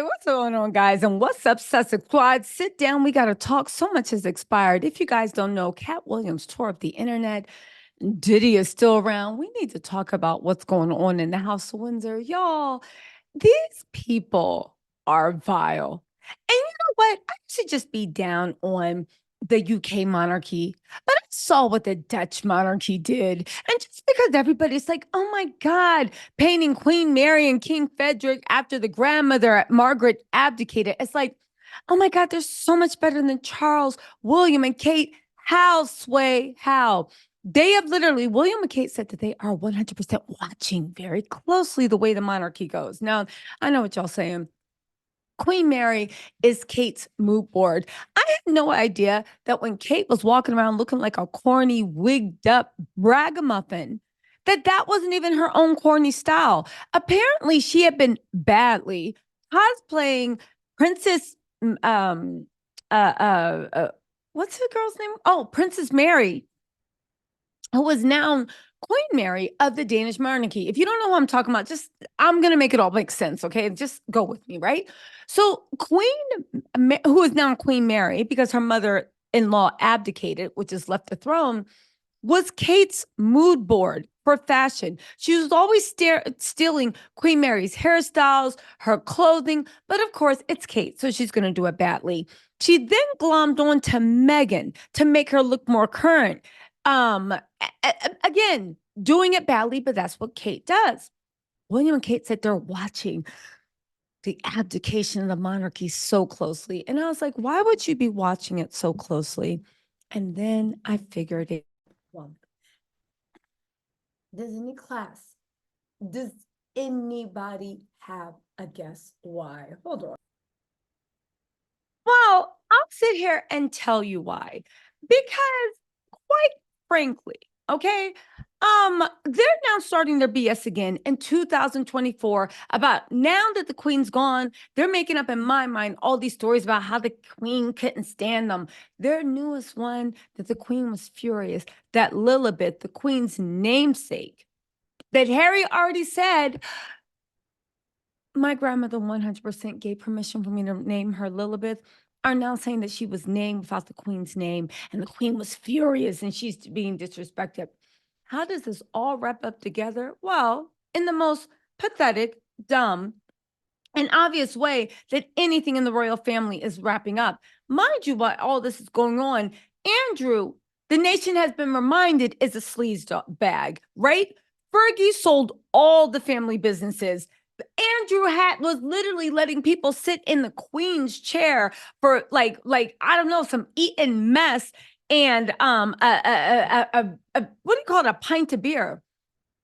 What's going on, guys? And what's up, Sussex Squad? Sit down. We got to talk. So much has expired. If you guys don't know, Cat Williams tore up the internet. Diddy is still around. We need to talk about what's going on in the House of Windsor. Y'all, these people are vile. And you know what? I should just be down on the UK monarchy, but I saw what the Dutch monarchy did. And just because everybody's like, oh my God, painting Queen Mary and King Frederick after the grandmother Margaret abdicated, it's like, oh my God, they're so much better than Charles, William, and Kate. How, Sway? How? They have literally, William and Kate said that they are 100% watching very closely the way the monarchy goes. Now, I know what y'all saying. Queen Mary is Kate's mood board. I had no idea that when Kate was walking around looking like a corny, wigged up ragamuffin, that wasn't even her own corny style. Apparently, she had been badly cosplaying Princess, um, what's the girl's name? Oh, Princess Mary, who was now Queen Mary of the Danish monarchy. If you don't know who I'm talking about, just I'm going to make it all make sense, okay? Just go with me, right? So, who is now Queen Mary, because her mother in law abdicated, which has left the throne, was Kate's mood board for fashion. She was always stealing Queen Mary's hairstyles, her clothing, but of course, it's Kate, so she's going to do it badly. She then glommed on to Meghan to make her look more current. Um, again, doing it badly, but that's what Kate does. William and Kate said they're watching the abdication of the monarchy so closely. And I was like, why would you be watching it so closely? And then I figured it. Well, does anybody have a guess why? Hold on. Well, I'll sit here and tell you why. Because quite frankly, okay, they're now starting their BS again in 2024 about now that the queen's gone, they're making up in my mind all these stories about how the queen couldn't stand them. Their newest one, that the queen was furious, that Lilibet, the queen's namesake, that Harry already said, my grandmother 100% gave permission for me to name her Lilibet, are now saying that she was named without the queen's name, and the queen was furious and she's being disrespected. How does this all wrap up together? Well, in the most pathetic, dumb, and obvious way that anything in the royal family is wrapping up. Mind you, while all this is going on, Andrew, the nation has been reminded, is a sleaze bag, right? Fergie sold all the family businesses. Andrew was literally letting people sit in the queen's chair for like I don't know, some eaten mess and what do you call it, a pint of beer.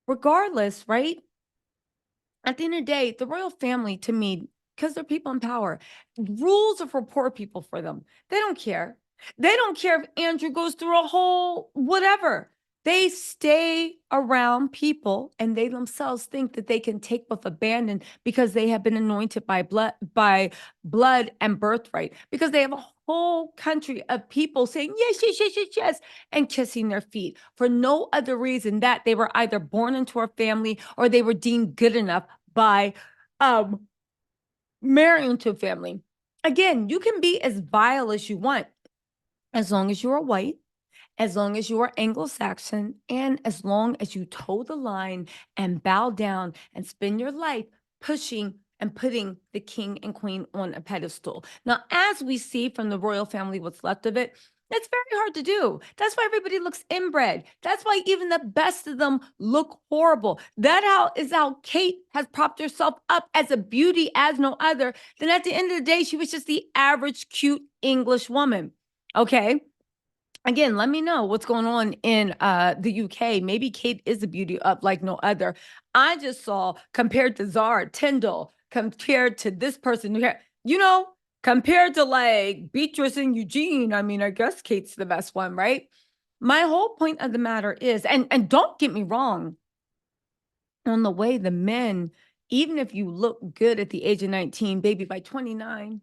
Regardless, right? At the end of the day, the royal family, to me, because they're people in power, rules are for poor people for them. They don't care. They don't care if Andrew goes through a whole whatever. They stay around people and they themselves think that they can take with abandon because they have been anointed by blood and birthright, because they have a whole country of people saying yes, yes, yes, yes, yes, and kissing their feet for no other reason that they were either born into a family or they were deemed good enough by marrying into a family. Again, you can be as vile as you want as long as you are white, as long as you are Anglo-Saxon, and as long as you toe the line and bow down and spend your life pushing and putting the king and queen on a pedestal. Now, as we see from the royal family, what's left of it, that's very hard to do. That's why everybody looks inbred. That's why even the best of them look horrible. Is how Kate has propped herself up as a beauty as no other. Then at the end of the day, she was just the average cute English woman. Okay. Again, let me know what's going on in the UK. Maybe Kate is a beauty up like no other. I just saw, compared to Zara Tyndall, compared to this person, compared to like Beatrice and Eugene. I mean, I guess Kate's the best one, right? My whole point of the matter is, and don't get me wrong, on the way the men, even if you look good at the age of 19, baby, by 29,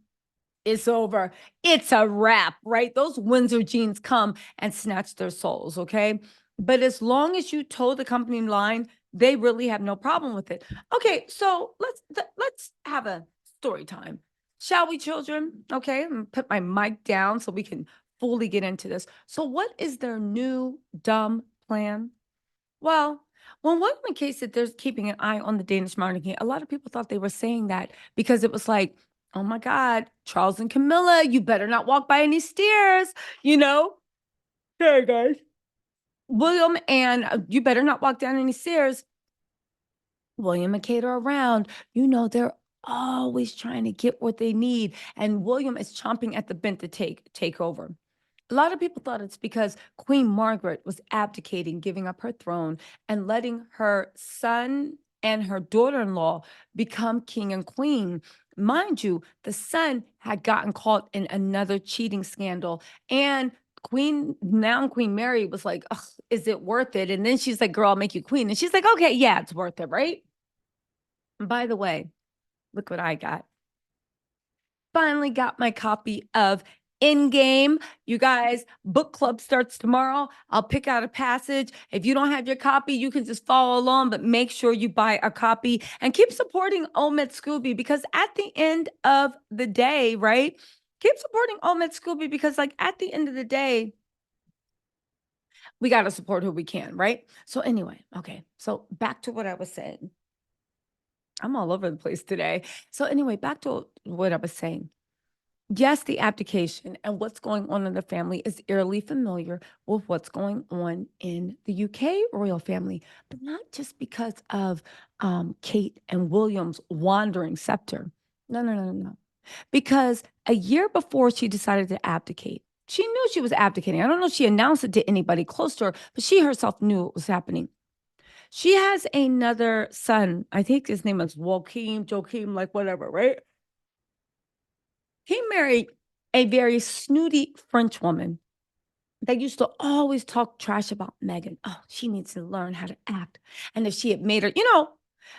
it's over. It's a wrap, right? Those Windsor jeans come and snatch their souls, okay? But as long as you toe the company line, they really have no problem with it. Okay, so let's have a story time. Shall we, children? Okay, I'm gonna put my mic down so we can fully get into this. So, what is their new dumb plan? Well, when William Case said there's keeping an eye on the Danish monarchy, a lot of people thought they were saying that because it was like, oh my God, Charles and Camilla, you better not walk by any stairs, you know? Hey, guys. William and you better not walk down any stairs. William and Kate are around. They're always trying to get what they need. And William is chomping at the bit to take over. A lot of people thought it's because Queen Margaret was abdicating, giving up her throne, and letting her son and her daughter in law become king and queen. Mind you, the son had gotten caught in another cheating scandal. And Queen Mary was like, ugh, is it worth it? And then she's like, girl, I'll make you queen. And she's like, okay, yeah, it's worth it, right? And by the way, look what I got. Finally got my copy of In-Game. You guys, book club starts tomorrow. I'll pick out a passage. If you don't have your copy, you can just follow along, but make sure you buy a copy and keep supporting Omed Scooby because at the end of the day, right? Keep supporting Omed Scooby because, like, at the end of the day, we got to support who we can, right? So, anyway, okay. So, back to what I was saying. I'm all over the place today. So, anyway, back to what I was saying. Yes, the abdication and what's going on in the family is eerily familiar with what's going on in the UK royal family, but not just because of Kate and William's wandering scepter. No, no, no, no, no. Because a year before she decided to abdicate, she knew she was abdicating. I don't know if she announced it to anybody close to her, but she herself knew it was happening. She has another son. I think his name is Joachim, like whatever, right? He married a very snooty French woman that used to always talk trash about Meghan. Oh, she needs to learn how to act. And if she had made her.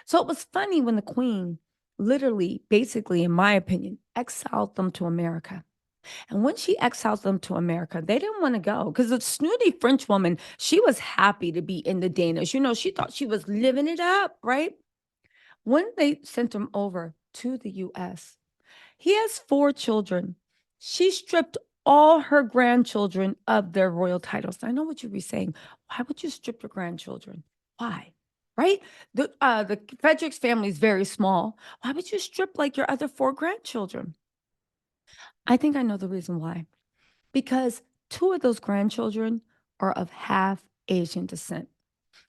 So it was funny when the queen literally, basically, in my opinion, exiled them to America. And when she exiled them to America, they didn't want to go because the snooty French woman, she was happy to be in the Danish. She thought she was living it up, right? When they sent him over to the US, he has 4 children. She stripped all her grandchildren of their royal titles. I know what you'd be saying. Why would you strip your grandchildren? Why? Right? The Fredericks family is very small. Why would you strip like your other 4 grandchildren? I think I know the reason why. Because 2 of those grandchildren are of half Asian descent.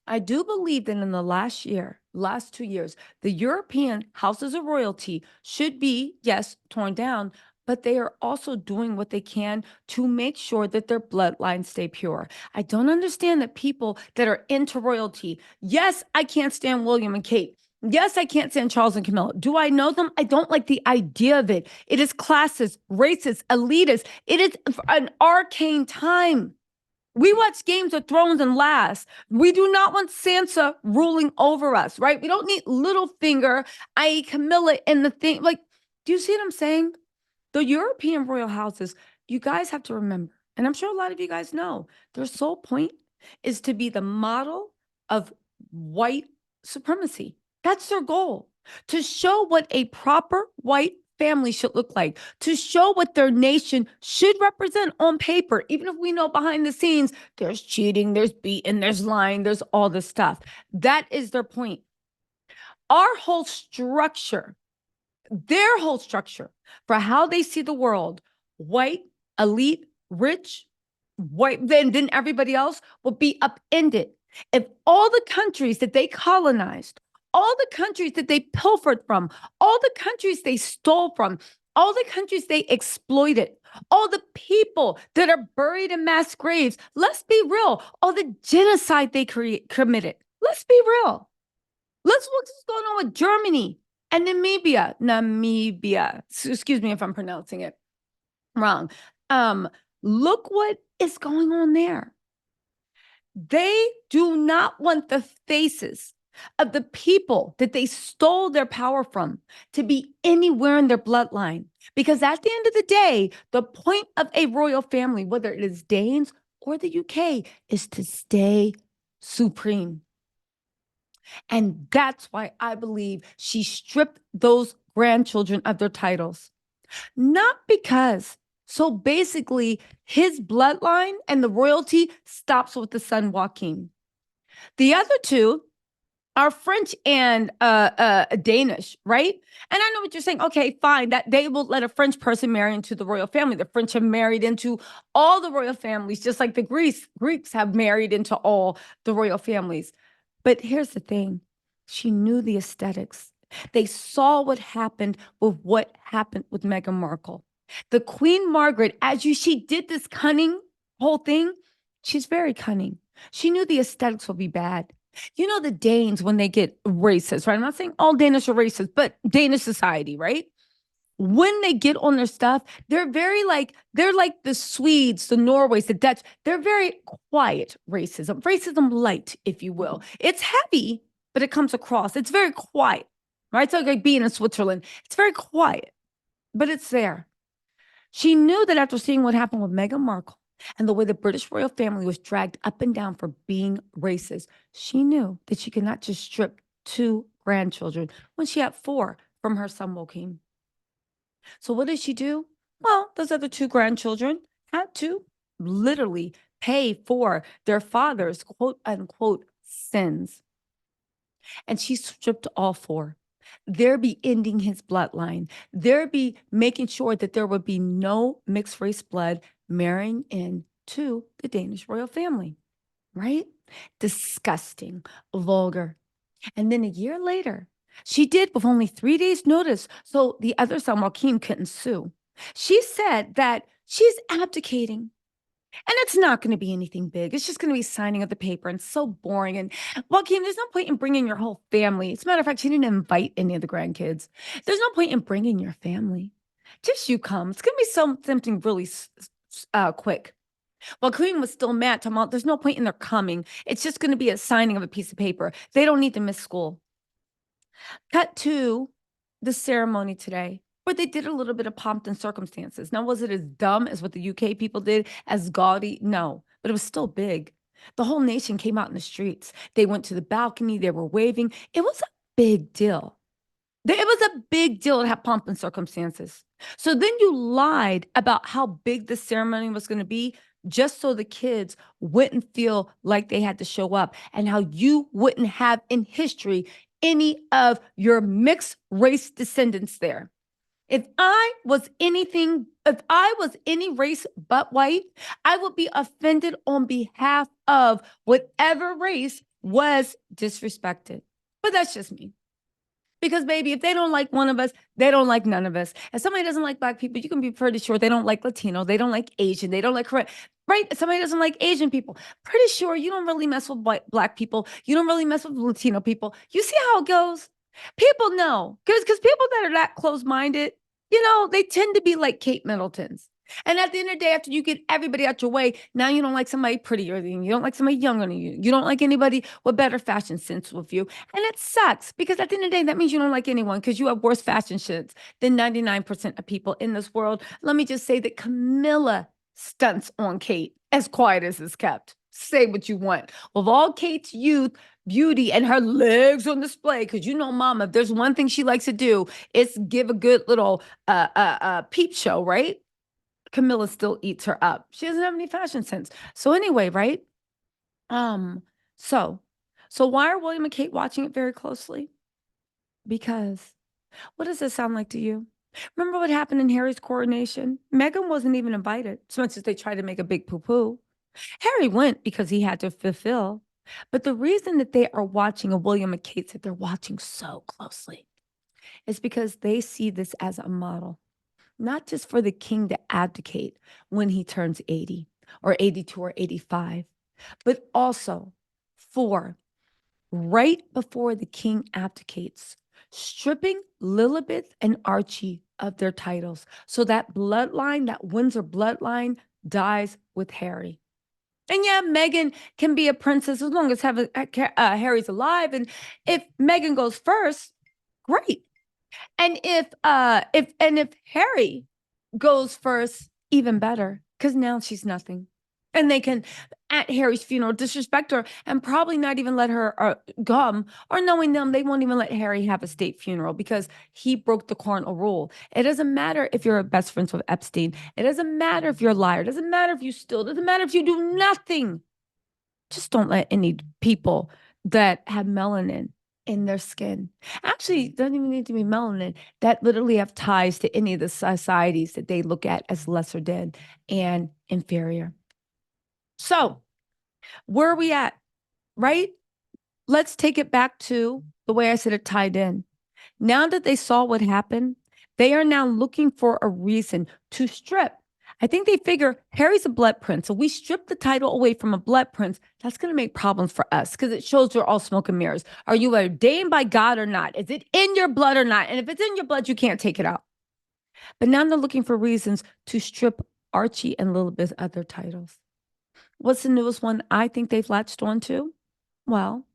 I do believe that in the last 2 years, the European houses of royalty should be, yes, torn down, but they are also doing what they can to make sure that their bloodlines stay pure. I don't understand that people that are into royalty, yes, I can't stand William and Kate. Yes, I can't stand Charles and Camilla. Do I know them? I don't like the idea of it. It is classist, racist, elitist. It is an arcane time. We watch Games of Thrones and last. We do not want Sansa ruling over us, right? We don't need Littlefinger, i.e. Camilla, in the thing. Like, do you see what I'm saying? The European royal houses, you guys have to remember, and I'm sure a lot of you guys know, their sole point is to be the model of white supremacy. That's their goal, to show what a proper white family should look like, to show what their nation should represent on paper, even if we know behind the scenes there's cheating, there's beating, there's lying, there's all this stuff. That is their point. Our whole structure, their whole structure for how they see the world, white, elite, rich, white, then everybody else will be upended. If all the countries that they colonized, all the countries that they pilfered from, all the countries they stole from, all the countries they exploited, all the people that are buried in mass graves, let's be real, all the genocide they committed, let's be real. Let's look what's going on with Germany and Namibia. Excuse me if I'm pronouncing it wrong. Look what is going on there. They do not want the faces of the people that they stole their power from to be anywhere in their bloodline. Because at the end of the day, the point of a royal family, whether it is Danes or the UK, is to stay supreme. And that's why I believe she stripped those grandchildren of their titles. Not because. So basically, his bloodline and the royalty stops with the son Joachim. The other two are French and Danish, right? And I know what you're saying. Okay, fine. That they will let a French person marry into the royal family. The French have married into all the royal families, just like the Greeks have married into all the royal families. But here's the thing: she knew the aesthetics. They saw what happened with Meghan Markle. The Queen Margaret, she did this cunning whole thing. She's very cunning. She knew the aesthetics would be bad. You know, the Danes, when they get racist, right? I'm not saying all Danish are racist, but Danish society, right? When they get on their stuff, they're like the Swedes, the Norways, the Dutch. They're very quiet racism light, if you will. It's heavy, but it comes across. It's very quiet, right? So like being in Switzerland, it's very quiet, but it's there. She knew that after seeing what happened with Meghan Markle and the way the British royal family was dragged up and down for being racist, she knew that she could not just strip 2 grandchildren when she had 4 from her son Joachim. So what did she do? Well, those other 2 grandchildren had to literally pay for their father's quote unquote sins. And she stripped all 4. There be ending his bloodline. There be making sure that there would be no mixed race blood marrying into the Danish royal family, right? Disgusting, vulgar. And then a year later, she did with only 3 days' notice, so the other son, Joachim, couldn't sue. She said that she's abdicating. And it's not going to be anything big. It's just going to be signing of the paper and so boring. And Joaquin, there's no point in bringing your whole family. As a matter of fact, she didn't invite any of the grandkids. There's no point in bringing your family. Just you come. It's going to be something really quick. Well, Queen was still mad. There's no point in their coming. It's just going to be a signing of a piece of paper. They don't need to miss school. Cut to the ceremony today, where they did a little bit of pomp and circumstances. Now, was it as dumb as what the UK people did, as gaudy? No, but it was still big. The whole nation came out in the streets. They went to the balcony. They were waving. It was a big deal. It was a big deal to have pomp and circumstances. So then you lied about how big the ceremony was going to be just so the kids wouldn't feel like they had to show up, and how you wouldn't have in history any of your mixed race descendants there. If I was any race but white, I would be offended on behalf of whatever race was disrespected. But that's just me. Because, baby, if they don't like one of us, they don't like none of us. If somebody doesn't like Black people, you can be pretty sure they don't like Latino, they don't like Asian, they don't like Korean. Right? If somebody doesn't like Asian people, pretty sure you don't really mess with Black people. You don't really mess with Latino people. You see how it goes? People know. Because people that are that close-minded, they tend to be like Kate Middletons. And at the end of the day, after you get everybody out your way, now you don't like somebody prettier than you. You don't like somebody younger than you. You don't like anybody with better fashion sense with you. And it sucks, because at the end of the day, that means you don't like anyone, because you have worse fashion sense than 99% of people in this world. Let me just say that Camilla stunts on Kate as quiet as it's kept. Say what you want. With all Kate's youth, beauty, and her legs on display, because mama, if there's one thing she likes to do, it's give a good little peep show, right? Camilla still eats her up. She doesn't have any fashion sense. So anyway, right? So why are William and Kate watching it very closely? Because what does this sound like to you? Remember what happened in Harry's coronation? Meghan wasn't even invited, so much as they tried to make a big poo-poo. Harry went because he had to fulfill. But the reason that they are watching a William and Kate, that they're watching so closely, is because they see this as a model. Not just for the king to abdicate when he turns 80 or 82 or 85, but also for right before the king abdicates, stripping Lilibet and Archie of their titles, so that bloodline, that Windsor bloodline, dies with Harry. And yeah, Meghan can be a princess as long as Harry's alive. And if Meghan goes first, great. And if Harry goes first, even better, because now she's nothing. And they can, at Harry's funeral, disrespect her and probably not even let her come, or knowing them, they won't even let Harry have a state funeral because he broke the cardinal rule. It doesn't matter if you're best friends with Epstein. It doesn't matter if you're a liar. It doesn't matter if you steal. It doesn't matter if you do nothing. Just don't let any people that have melanin in their skin. Actually, it doesn't even need to be melanin, that literally have ties to any of the societies that they look at as lesser than and inferior. So, where are we at? Right? Let's take it back to the way I said it tied in. Now that they saw what happened, they are now looking for a reason to strip. I think they figure Harry's a blood prince. So we strip the title away from a blood prince. That's going to make problems for us because it shows you're all smoke and mirrors. Are you ordained by God or not? Is it in your blood or not? And if it's in your blood, you can't take it out. But now they're looking for reasons to strip Archie and Lilibeth of their titles. What's the newest one I think they've latched onto? Well,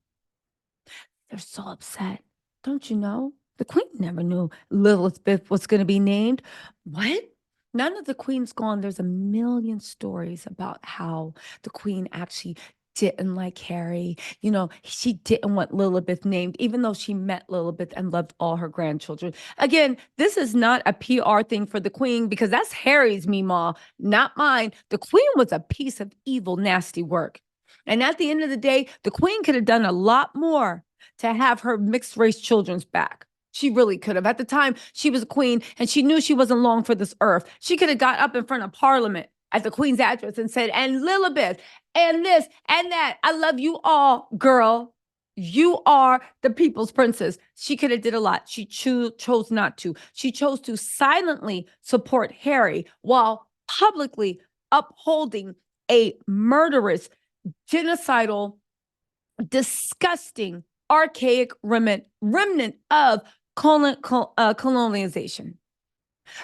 they're so upset. Don't you know? The queen never knew Lilibeth was going to be named. What? None of the queen's gone. There's a million stories about how the queen actually didn't like Harry. You know, she didn't want Lilibeth named, even though she met Lilibeth and loved all her grandchildren. Again, this is not a PR thing for the queen because that's Harry's Meemaw, not mine. The queen was a piece of evil, nasty work. And at the end of the day, the queen could have done a lot more to have her mixed race children's back. She really could have. At the time, she was a queen and she knew she wasn't long for this earth. She could have got up in front of Parliament at the Queen's address and said, and Lilibeth, and this and that. I love you all, girl. You are the people's princess. She could have did a lot. She chose not to. She chose to silently support Harry while publicly upholding a murderous, genocidal, disgusting, archaic remnant of colonialization.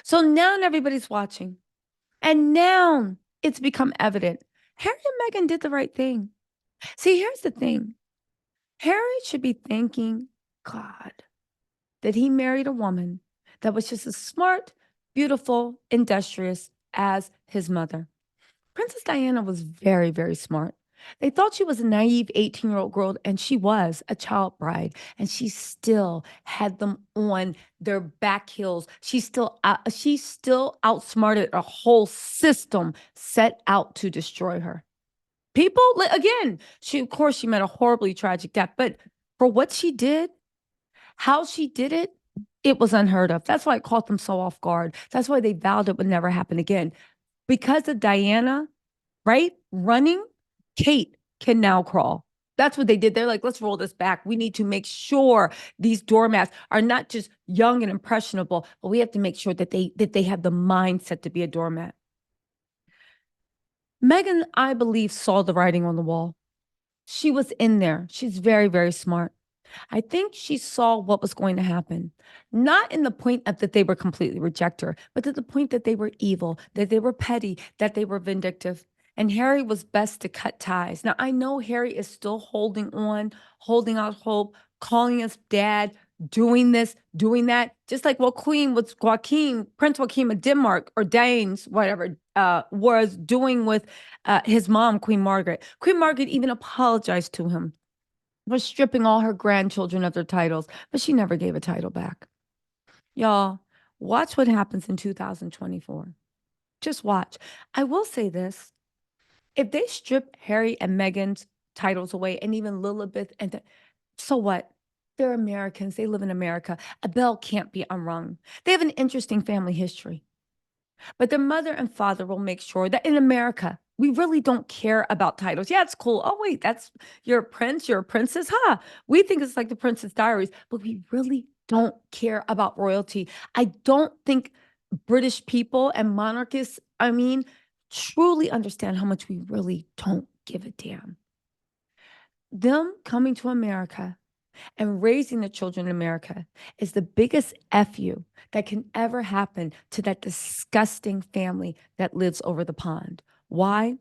So now everybody's watching. And now it's become evident Harry and Meghan did the right thing. See, here's the thing Harry should be thanking God that he married a woman that was just as smart, beautiful, industrious as his mother. Princess Diana was very, very smart. They thought she was a naive 18-year-old girl, and she was a child bride, and she still had them on their back heels. She still outsmarted a whole system set out to destroy her. People, again, of course, she met a horribly tragic death, but for what she did, how she did it, it was unheard of. That's why it caught them so off guard. That's why they vowed it would never happen again. Because of Diana, right? Running, Kate can now crawl. That's what they did. They're like, let's roll this back. We need to make sure these doormats are not just young and impressionable, but we have to make sure that they have the mindset to be a doormat. Meghan, I believe, saw the writing on the wall. She was in there. She's very, very smart. I think she saw what was going to happen, not in the point of that they were completely reject her, but to the point that they were evil, that they were petty, that they were vindictive. And Harry was best to cut ties. Now, I know Harry is still holding on, holding out hope, calling us dad, doing this, doing that, just like what Prince Joachim of Denmark or Danes, whatever, was doing with his mom, Queen Margaret. Queen Margaret even apologized to him for stripping all her grandchildren of their titles, but she never gave a title back. Y'all, watch what happens in 2024. Just watch. I will say this. If they strip Harry and Meghan's titles away, and even Lilibeth, so what? They're Americans. They live in America. A bell can't be unrung. They have an interesting family history. But their mother and father will make sure that in America, we really don't care about titles. Yeah, it's cool. Oh, wait, you're a prince, you're a princess. Huh. We think it's like the Princess Diaries, but we really don't care about royalty. I don't think British people and monarchists, truly understand how much we really don't give a damn. Them coming to America and raising the children in America is the biggest FU that can ever happen to that disgusting family that lives over the pond. Why?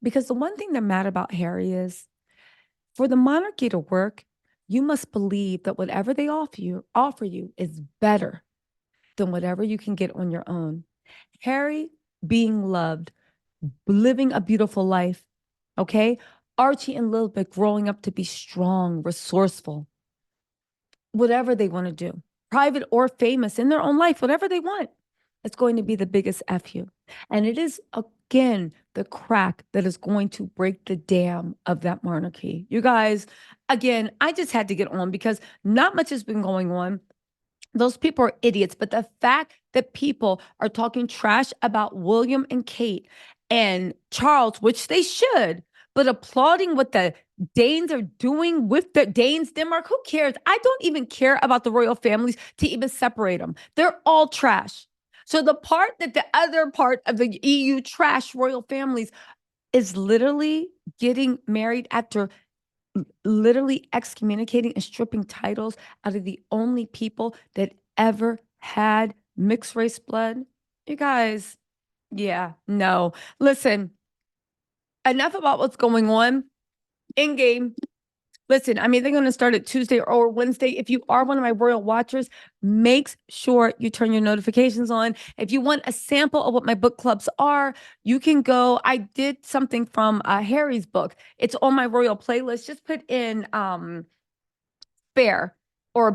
Because the one thing they're mad about Harry is for the monarchy to work, you must believe that whatever they offer you is better than whatever you can get on your own. Harry being loved living a beautiful life. Okay. Archie and Lilibet growing up to be strong, resourceful, whatever they want to do, private or famous in their own life, whatever they want. It's going to be the biggest FU. And it is, again, the crack that is going to break the dam of that monarchy. You guys, again, I just had to get on because not much has been going on. Those people are idiots. But the fact that people are talking trash about William and Kate and Charles, which they should, but applauding what the Danes are doing with the Danes, Denmark, who cares? I don't even care about the royal families to even separate them. They're all trash. So the part that the other part of the EU trash royal families is literally getting married after literally excommunicating and stripping titles out of the only people that ever had mixed race blood. You guys, yeah, no. Listen, enough about what's going on in game. Listen, I mean, they're going to start at Tuesday or Wednesday. If you are one of my royal watchers, make sure you turn your notifications on. If you want a sample of what my book clubs are, you can go. I did something from Harry's book. It's on my royal playlist. Just put in spare or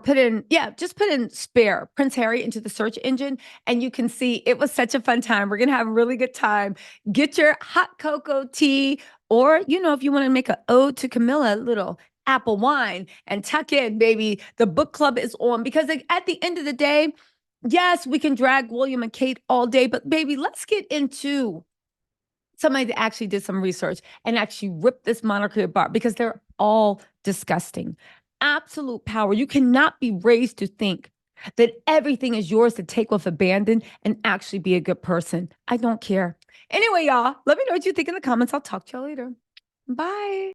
just put in spare Prince Harry into the search engine and you can see it was such a fun time. We're going to have a really good time. Get your hot cocoa tea or, if you want to make an ode to Camilla, a little apple wine and tuck in, baby. The book club is on because at the end of the day, yes, we can drag William and Kate all day, but baby, let's get into somebody that actually did some research and actually ripped this monarchy apart because they're all disgusting. Absolute power. You cannot be raised to think that everything is yours to take with abandon and actually be a good person. I don't care. Anyway, y'all, let me know what you think in the comments. I'll talk to y'all later. Bye.